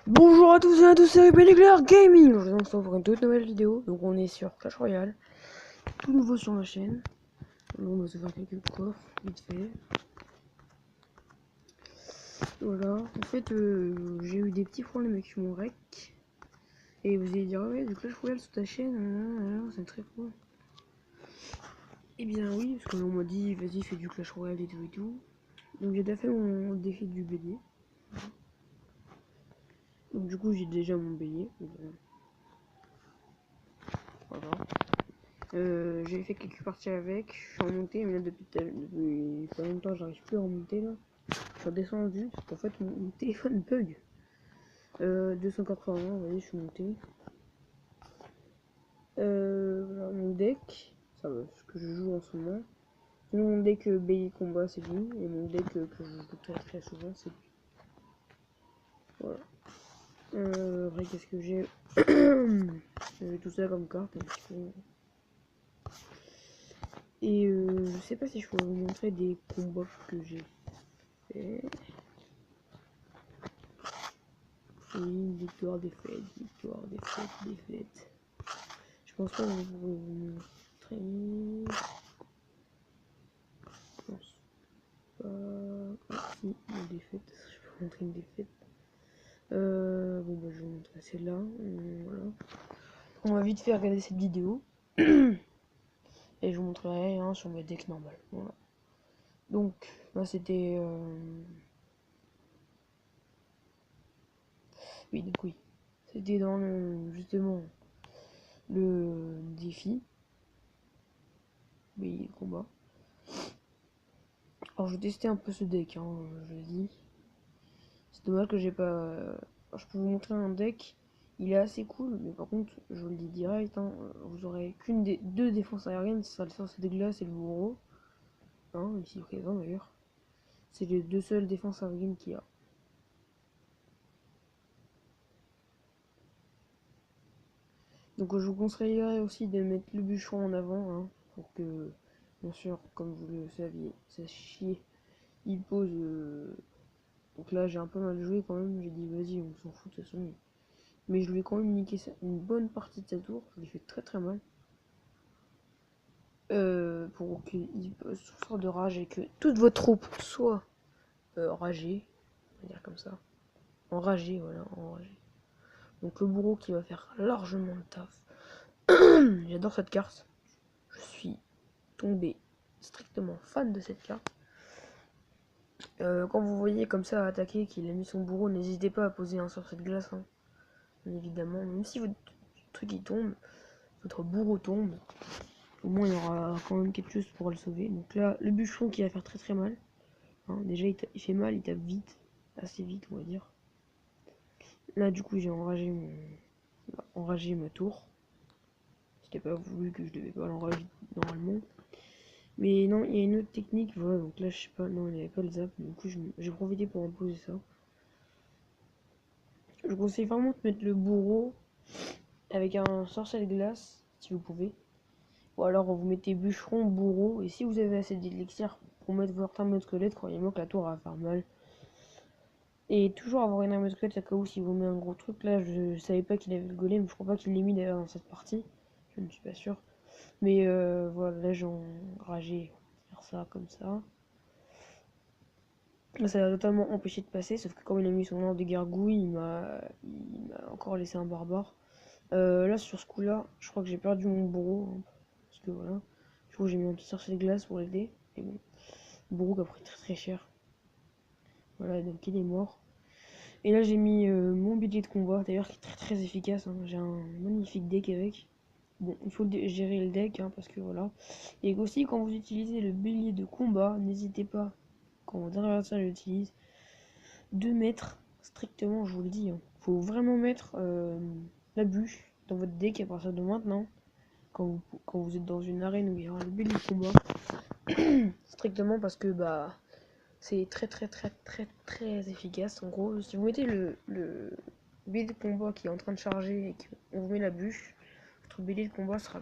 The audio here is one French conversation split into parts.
Bonjour à tous et à tous, c'est Nuclear Gaming. Aujourd'hui on se retrouve pour une toute nouvelle vidéo. Donc on est sur Clash Royale, tout nouveau sur ma chaîne. On va se faire quelques coffres, vite fait. Voilà, en fait j'ai eu des petits problèmes avec mon rec. Et vous allez dire, ah ouais, du Clash Royale sur ta chaîne, c'est très cool. Et bien oui, parce qu'on m'a dit, vas-y fais du Clash Royale et tout et tout. Donc j'ai déjà fait mon défi du bélier. Donc du coup j'ai déjà mon bélier. Voilà. J'ai fait quelques parties avec, je suis remonté, mais là depuis pas longtemps j'arrive plus à remonter là. Je suis redescendu parce qu'en fait mon téléphone bug. 280, vous voyez, je suis monté. Voilà, mon deck, ça va, ce que je joue en ce moment. Sinon mon deck Bailey Combat c'est lui, et mon deck que je joue très souvent c'est lui. Voilà. Après qu'est-ce que j'ai J'avais tout ça comme carte un petit peu. Et je sais pas si je pourrais vous montrer des combats que j'ai fait. Oui, victoire, défaite, défaite. Je pense pas que je pourrais vous montrer. Je pense pas. Ah si, une défaite. Je peux vous montrer une défaite. Bon bah je vais vous montrer celle-là. Voilà. On va vite fait regarder cette vidéo. Et je vous montrerai hein, sur mes decks normales. Voilà. Donc là c'était. Oui, donc oui. C'était dans justement le défi. Oui, combat. Alors je testais un peu ce deck, hein, je le dis. C'est dommage que j'ai pas. Alors, je peux vous montrer un deck. Il est assez cool, mais par contre, je vous le dis direct, hein, vous aurez qu'une des deux défenses aériennes, ce sera le sorcier de glace et le bourreau. Hein, ici présent d'ailleurs. C'est les deux seules défenses aériennes qu'il y a. Donc je vous conseillerais aussi de mettre le bûcheron en avant, hein, pour que, bien sûr, comme vous le sachiez, il pose. Donc là j'ai un peu mal joué quand même, j'ai dit vas-y on s'en fout de toute façon. Mais je lui ai quand même niqué une bonne partie de sa tour, je lui ai fait très mal. Pour qu'il souffre de rage et que toute votre troupe soit ragée, on va dire comme ça. Enragée, voilà, enragée. Donc le bourreau qui va faire largement le taf. J'adore cette carte. Je suis tombé strictement fan de cette carte. Quand vous voyez comme ça attaquer qu'il a mis son bourreau, n'hésitez pas à poser un sorcier de glace, hein, bien évidemment. Même si votre truc il tombe, votre bourreau tombe, au moins il y aura quand même quelque chose pour le sauver. Donc là, le bûcheron qui va faire très mal. Hein, déjà il fait mal, il tape vite, assez vite on va dire. Là du coup j'ai enragé ma tour. C'était pas voulu que je devais pas l'enrager normalement. Mais non, il y a une autre technique, voilà, donc là je sais pas, non il n'y avait pas le zap, du coup j'ai profité pour imposer ça. Je vous conseille vraiment de mettre le bourreau avec un sorcier de glace, si vous pouvez. Ou alors vous mettez bûcheron, bourreau, et si vous avez assez d'élixir pour mettre votre arme de squelette, croyez-moi que la tour va faire mal. Et toujours avoir une arme de squelette, à cas où si vous mettez un gros truc, là je savais pas qu'il avait le golem, je crois pas qu'il l'ait mis d'ailleurs dans cette partie, je ne suis pas sûr. Mais voilà, là j'ai enragé, faire ça comme ça. Là ça l'a totalement empêché de passer, sauf que comme il a mis son ordre de gargouille, il m'a encore laissé un barbare. Là sur ce coup là, je crois que j'ai perdu mon bourreau, hein, parce que voilà. Du coup j'ai mis un petit sorcier de glace pour l'aider, et bon. Le bourreau qui a pris très cher. Voilà, donc il est mort. Et là j'ai mis mon budget de combat, d'ailleurs qui est très efficace, hein. J'ai un magnifique deck avec. Bon, il faut gérer le deck, hein, parce que voilà. Et aussi quand vous utilisez le bélier de combat, n'hésitez pas, quand votre adversaire l'utilise, de mettre strictement, je vous le dis, hein, faut vraiment mettre la bûche dans votre deck à partir de maintenant. Quand vous êtes dans une arène où il y aura le bélier de combat, strictement parce que bah c'est très efficace. En gros, si vous mettez le bélier de combat qui est en train de charger et qu'on vous met la bûche, votre bélier de combat sera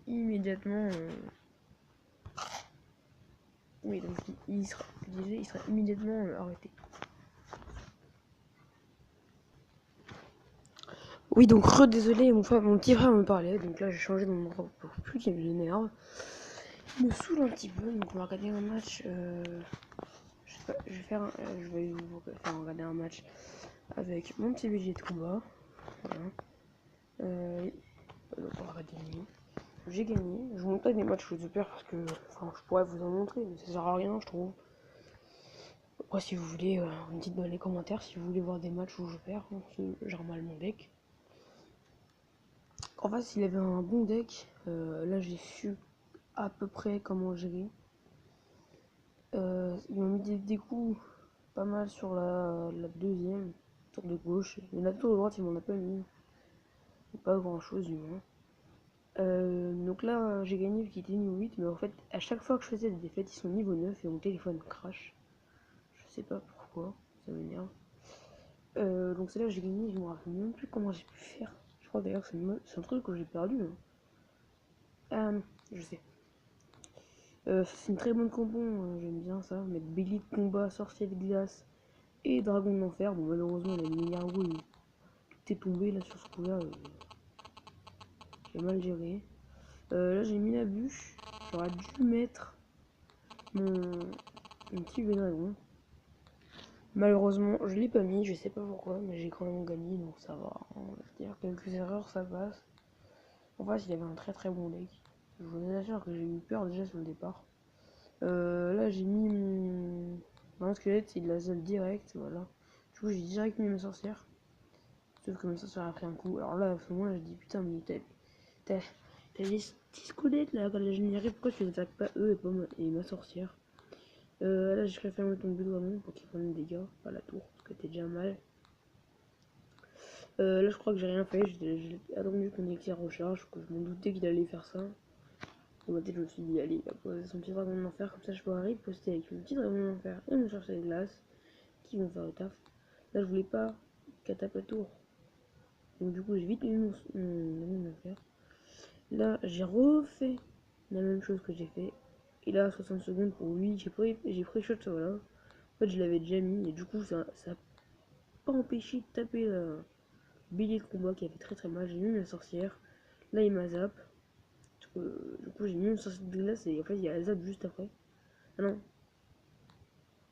immédiatement oui, donc il sera immédiatement arrêté. Oui, donc désolé, mon petit frère me parlait, donc là j'ai changé de mon endroit pour plus qu'il m'énerve. Il me saoule un petit peu, donc on va regarder un match. Je vais vous faire regarder un match avec mon petit budget de combat. Voilà. Donc on va regarder lui. J'ai gagné. Je vous montre pas des matchs de peur parce que je pourrais vous en montrer, mais ça sert à rien, je trouve. Après, si vous voulez, vous me dites dans les commentaires si vous voulez voir des matchs où je perds. J'ai mal mon deck. En fait, s'il avait un bon deck, là j'ai su à peu près comment gérer. Il m'a mis des coups pas mal sur la deuxième tour de gauche. Mais la tour de droite, il m'en a pas mis. Pas grand chose du moins. Donc là, j'ai gagné vu qu'il était niveau 8. Mais en fait, à chaque fois que je faisais des défaites, ils sont niveau 9 et mon téléphone crash. Je sais pas pourquoi, ça m'énerve. Donc c'est là que j'ai gagné, je me rappelle même plus comment j'ai pu faire. Je crois d'ailleurs que c'est un truc que j'ai perdu. Hein. Je sais. C'est une très bonne combo, j'aime bien ça. Mettre Bélier de combat, sorcier de glace et dragon de l'enfer. Bon, malheureusement, la Gargou, tout est tombé là sur ce coup-là. J'ai mal géré. Là, j'ai mis la bûche. J'aurais dû mettre mon petit dragon. Malheureusement, je l'ai pas mis, je sais pas pourquoi, mais j'ai quand même gagné, donc ça va. On va dire quelques erreurs, ça passe. En fait, il avait un très très bon deck. Je vous assure que j'ai eu peur déjà sur le départ. Là, j'ai mis mon squelette, c'est de la zone directe, voilà. Du coup, j'ai direct mis ma sorcière. Sauf que ma sorcière a pris un coup. Alors là, à ce moment-là, j'ai dit putain, mais t'as des petits squelettes là, quand la générique, pourquoi tu les attaques pas eux et pas ma sorcière? Là, j'ai préféré mettre ton but vraiment pour qu'il prenne des dégâts, pas la tour, parce que t'es déjà mal. Là, je crois que j'ai rien fait, j'ai attendu qu'on ait qu'il recharge, que je m'en doutais qu'il allait faire ça. Dans ma tête, je me suis dit, allez, il va poser son petit dragon d'enfer, comme ça je pourrais riposter avec mon petit dragon d'enfer et mon chercher de glace qui vont faire le taf. Là, je voulais pas qu'elle tape la tour. Donc, du coup, j'ai vite mis mon dragon d'enfer. Là, j'ai refait la même chose que j'ai fait. Et là, 60 secondes pour lui, j'ai pris shot, voilà. En fait, je l'avais déjà mis, et du coup, ça a pas empêché de taper la bélier de combat qui avait très très mal. J'ai mis la sorcière. Là, il m'a zap. Du coup, j'ai mis une sorcière de glace et en fait, il y a la zap juste après. Ah non.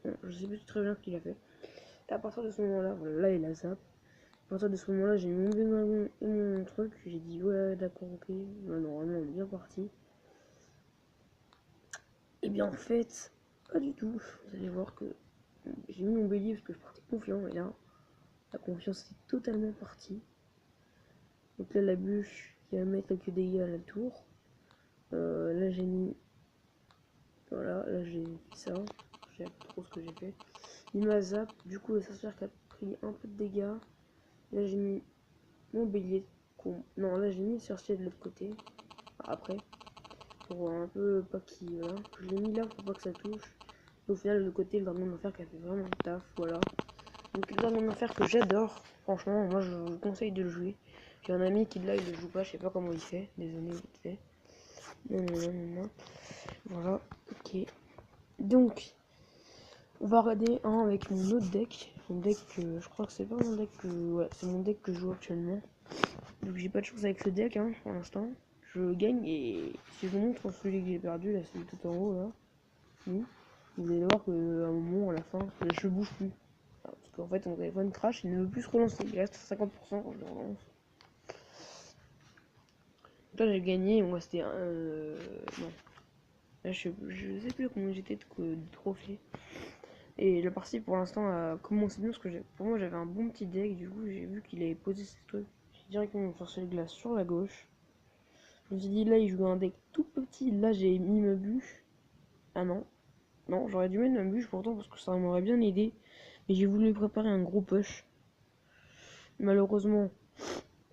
Non, je sais plus très bien ce qu'il a fait. Et à partir de ce moment-là, voilà, là, il a zap. À partir de ce moment-là, j'ai mis mon dragon et mon truc. J'ai dit, ouais, d'accord, ok. Là, normalement, on est bien parti. Et bien, en fait, pas du tout. Vous allez voir que j'ai mis mon bélier parce que je partais confiant. Et là, la confiance est totalement partie. Donc là, la bûche qui va mettre quelques dégâts à la tour. Là, j'ai mis. Voilà, là, j'ai fait ça. Je sais pas trop ce que j'ai fait. Il m'a zap. Du coup, la sorcière qui a pris un peu de dégâts. Là, j'ai mis mon bélier. Non, là, j'ai mis le sorcier de l'autre côté. Après. Pour un peu pas qu'il. Voilà. Je l'ai mis là pour pas que ça touche. Et au final, le côté, le dragon d'enfer qui a fait vraiment le taf. Voilà. Donc, le dragon d'enfer que j'adore. Franchement, moi, je vous conseille de le jouer. J'ai un ami qui là, il le joue pas. Je sais pas comment il fait. Désolé, vite fait. Non. Voilà. Ok. Donc, on va regarder un avec mon autre deck. Mon deck, je crois que c'est pas mon deck que. Ouais, c'est mon deck que je joue actuellement. Donc, j'ai pas de chance avec ce deck, hein, pour l'instant. Je gagne et si je vous montre celui que j'ai perdu, là, celui tout en haut, là. Oui. Vous allez voir qu'à un moment, à la fin, je bouge plus. Parce qu'en fait, mon téléphone crash, il ne veut plus se relancer. Il reste à 50% quand je le relance. Donc là, j'ai gagné. Moi, c'était un. Non. Là, je sais plus combien j'étais de trophées. Et la partie pour l'instant a commencé bien parce que pour moi j'avais un bon petit deck. Du coup, j'ai vu qu'il avait posé ses trucs. J'ai directement forcé le glace sur la gauche. Je me suis dit là, il joue un deck tout petit. Là, j'ai mis ma bûche. Ah non, non, j'aurais dû mettre ma bûche pourtant parce que ça m'aurait bien aidé. Mais j'ai voulu préparer un gros push. Malheureusement,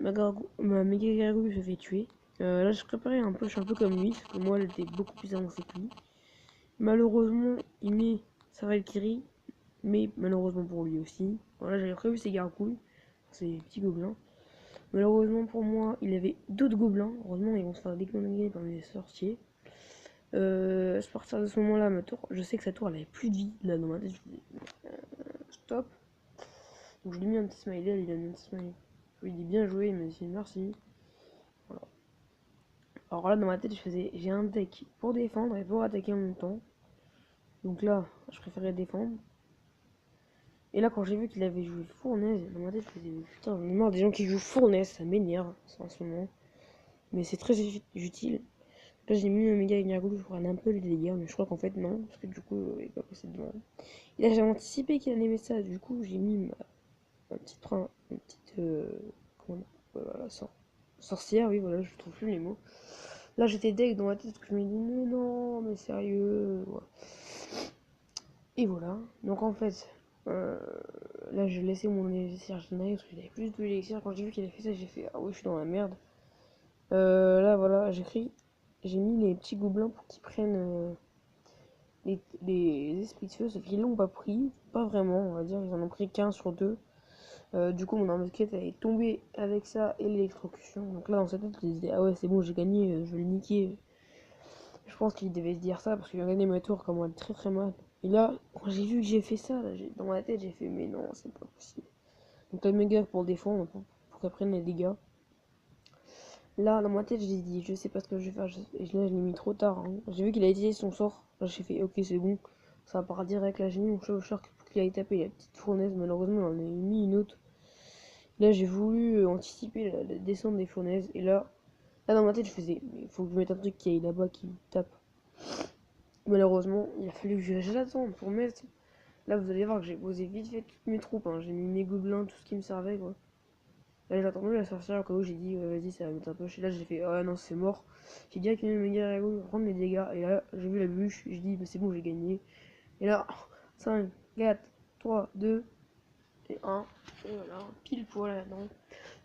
ma méga gargouille se fait tuer. Là, je préparais un push un peu comme lui, parce que moi, elle était beaucoup plus avancée que lui. Malheureusement, il met sa Valkyrie, mais malheureusement pour lui aussi. Voilà, j'avais prévu ses gargouilles, ces petits gobelins. Malheureusement pour moi, il avait d'autres gobelins. Heureusement, ils vont se faire déglinguer par les sorciers. À partir de ce moment-là, ma tour, je sais que sa tour, elle avait plus de vie. Là, dans ma tête, je dis stop. Donc je lui ai mis un petit smiley, il a mis un petit smiley. Je lui dis bien joué, il m'a dit merci. Voilà. Alors là, dans ma tête, j'ai un deck pour défendre et pour attaquer en même temps. Donc là, je préférais défendre. Et là, quand j'ai vu qu'il avait joué Fournaise, dans ma tête, je me disais, putain, j'en ai marre des gens qui jouent Fournaise, ça m'énerve en ce moment. Mais c'est très utile. Là, j'ai mis un méga Gargouille pour prendre un peu les dégâts, mais je crois qu'en fait, non, parce que du coup, il est pas passé devant. Et là, j'avais anticipé qu'il allait mettre ça, du coup, j'ai mis ma petite. Une petite comment on appelle, voilà, sorcière, oui, voilà, je trouve plus les mots. Là, j'étais deck dans ma tête, parce que je me dis, mais non, mais sérieux. Ouais. Et voilà, donc en fait. Là, j'ai laissé mon élixir générique parce que j'avais plus de l'élixir. Quand j'ai vu qu'il avait fait ça, j'ai fait ah oui, je suis dans la merde. Là, voilà, j'ai mis les petits gobelins pour qu'ils prennent les esprits de feu, sauf qu'ils l'ont pas pris, pas vraiment, on va dire, ils en ont pris qu'un sur deux. Du coup, mon arme de quête est tombée avec ça et l'électrocution. Donc là, dans sa tête, il disait ah ouais, c'est bon, j'ai gagné, je vais le niquer. Je pense qu'il devait se dire ça parce qu'il a gagné ma tour comme elle très très mal. Et là, quand j'ai vu que j'ai fait ça, là, dans ma tête, j'ai fait mais non, c'est pas possible. Donc la méga pour défendre, pour qu'elle prenne les dégâts. Là, dans ma tête, j'ai dit, je sais pas ce que je vais faire. Et là, je l'ai mis trop tard. Hein. J'ai vu qu'il a utilisé son sort. Là, j'ai fait, ok, c'est bon. Ça va partir direct. Là, j'ai mis mon chat au shark pour qu'il aille taper la petite fournaise. Malheureusement, il en a mis une autre. Là, j'ai voulu anticiper la descente des fournaises. Et là, dans ma tête, je faisais, il faut que je mette un truc qui aille là-bas, qui tape. Malheureusement, il a fallu que j'attende pour mettre. Là, vous allez voir que j'ai posé vite fait toutes mes troupes. Hein. J'ai mis mes gobelins, tout ce qui me servait, quoi. Là, j'ai attendu la sorcière au cas où j'ai dit, vas-y, ça va mettre un peu. Et là, j'ai fait, oh non, c'est mort. J'ai direct mis mes méga prendre les dégâts. Et là, j'ai vu la bûche. J'ai dit, bah, c'est bon, j'ai gagné. Et là, 5, 4, 3, 2 et 1. Et voilà, pile poil là-dedans.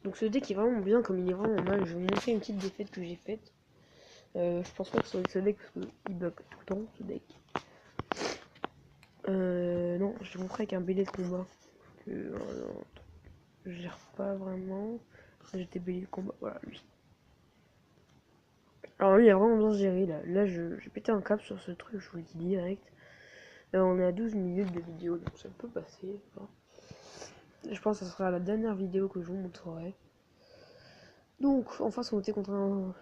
Donc, ce deck est vraiment bien, comme il est vraiment mal. Je vais vous montrer une petite défaite que j'ai faite. Je pense pas que ce soit ce deck parce qu'il bug tout le temps, ce deck. Non, je vais vous montrer avec un BD de combat. Que, je gère pas vraiment. J'étais BD de combat, voilà, lui. Alors lui, il a vraiment bien géré là. Là, j'ai pété un câble sur ce truc, je vous le dis direct. Là, on est à 12 minutes de vidéo, donc ça peut passer. Hein. Je pense que ce sera la dernière vidéo que je vous montrerai. Donc, en face, on était contre un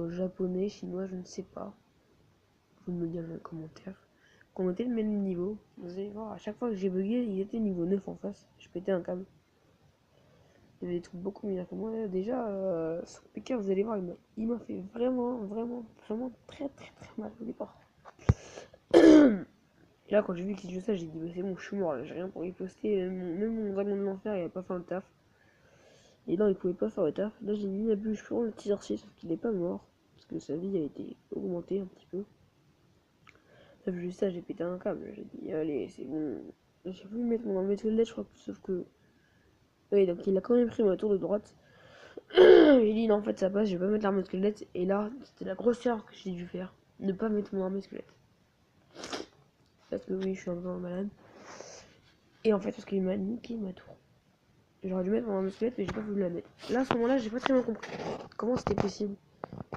japonais, chinois, je ne sais pas. Vous me le direz dans les commentaires. Qu'on était le même niveau. Vous allez voir, à chaque fois que j'ai bugué, il était niveau 9 en face. Je pétais un câble. Il y avait des trucs beaucoup meilleurs que moi. Déjà, sur PK, vous allez voir, il m'a fait vraiment très mal au départ. Et là, quand j'ai vu qu'il jouait ça, j'ai dit, bah, c'est bon, je suis mort là, j'ai rien pour y poster. Même mon dragon de l'enfer, il a pas fait le taf. Et non, il pouvait pas faire le taf. Là, j'ai mis la bûche pour le petit sorcier, sauf qu'il est pas mort. Parce que sa vie a été augmentée un petit peu. Là, vu ça, j'ai pété un câble. J'ai dit, allez, c'est bon. J'ai voulu mettre mon arme de LED, je crois, sauf que. Oui, donc il a quand même pris ma tour de droite. J'ai dit, non, en fait, ça passe, je vais pas mettre l'arme de squelette. Et là, c'était la grosse erreur que j'ai dû faire. Ne pas mettre mon arme de squelette. Parce que oui, je suis un peu malade. Et en fait, parce qu'il m'a niqué ma tour. J'aurais dû mettre mon arme de squelette, mais j'ai pas voulu la mettre. Là, à ce moment-là, j'ai pas très bien compris. Comment c'était possible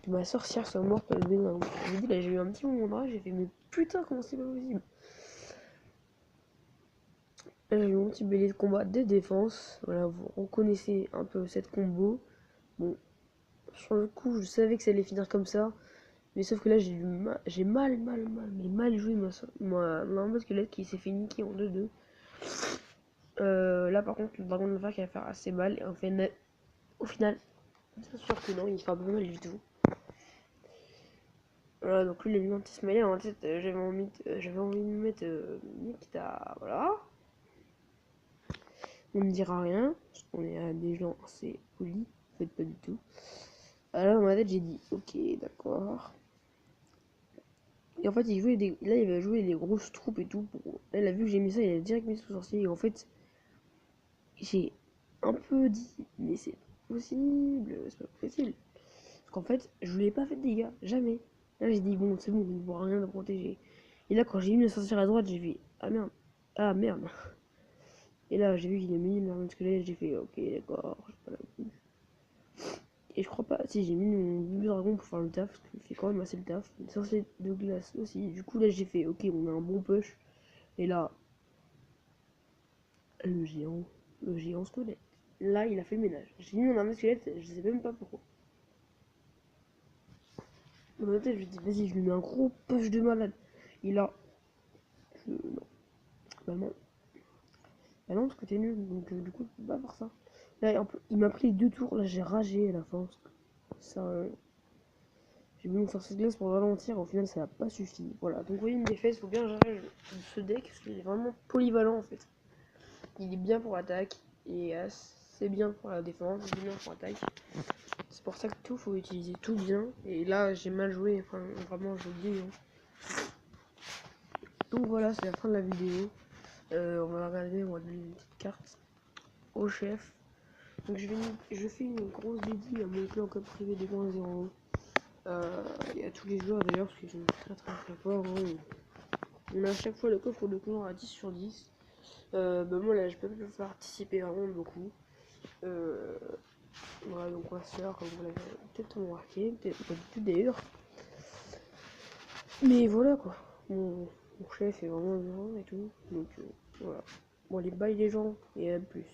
que ma sorcière soit morte par le bébé dragon. Je me dis, là, j'ai eu un petit moment de rage, j'ai fait, mais putain, comment c'est pas possible. Là, j'ai eu mon petit bélier de combat de défense. Voilà, vous reconnaissez un peu cette combo. Bon, sur le coup, je savais que ça allait finir comme ça. Mais sauf que là, j'ai mal joué mon arme de squelette qui s'est fait niquer en 2-2. Là, par contre, le dragon de l'enfer qui va faire assez mal. Et en fait, au final, bien sûr que non, il fera pas mal du tout. Voilà, donc lui, il a mis un petit smiley en tête. J'avais envie de mettre Nikita. Voilà. On ne dira rien, parce qu'on est à des gens assez polis. En fait, pas du tout. Alors, dans ma tête, j'ai dit, ok, d'accord. Et en fait, là, il va jouer des grosses troupes et tout. Là, il a vu que j'ai mis ça, il a direct mis son sorcier. Et en fait, j'ai un peu dit, mais c'est pas possible, c'est pas possible. Parce qu'en fait, je lui ai pas fait de dégâts, jamais. Là, j'ai dit, bon, c'est bon, il ne voit rien de protéger. Et là, quand j'ai mis le sorcier à droite, j'ai vu, ah merde, ah merde. Et là, j'ai vu qu'il a mis une arme de squelette, j'ai fait, ok, d'accord, je pas la. Et je crois pas, si j'ai mis mon bébé dragon pour faire le taf, parce qu'il fait quand même assez le taf. Le sorcier de glace aussi. Du coup, là, j'ai fait, ok, on a un bon push. Et là, le géant squelette. Là, il a fait le ménage. J'ai mis mon arme squelette, je sais même pas pourquoi. Dans ma tête, je lui dis, vas-y, je lui mets un gros push de malade. Il a. Non. Bah non. Bah non, parce que t'es nul. Donc, du coup, je peux pas faire ça. Là, il m'a pris les 2 tours. Là, j'ai ragé à la fin. Ça. J'ai voulu me faire cette glace pour ralentir. Au final, ça n'a pas suffi. Voilà. Donc, vous voyez, une défaite. Il faut bien gérer ce deck. Parce qu'il est vraiment polyvalent en fait. Il est bien pour l'attaque. Et c'est bien pour la défense. C'est bien pour l'attaque. C'est pour ça que tout, faut utiliser tout bien. Et là, j'ai mal joué. Enfin, vraiment, je le dis. Hein. Donc voilà, c'est la fin de la vidéo. On va regarder, on va donner une petite carte au chef. Donc je fais une grosse dédie à mon clan code privé 2.0. Et à tous les joueurs d'ailleurs, parce qu'ils sont très très forts. Hein. On a à chaque fois le coffre de clan à 10 sur 10. Moi là, je peux pas participer vraiment beaucoup. Voilà, donc on va se faire, comme vous l'avez peut-être remarqué, peut-être pas du tout d'ailleurs. Mais voilà quoi. Mon chef est vraiment bien et tout. Donc voilà. Bon, allez, bye les gens et à plus.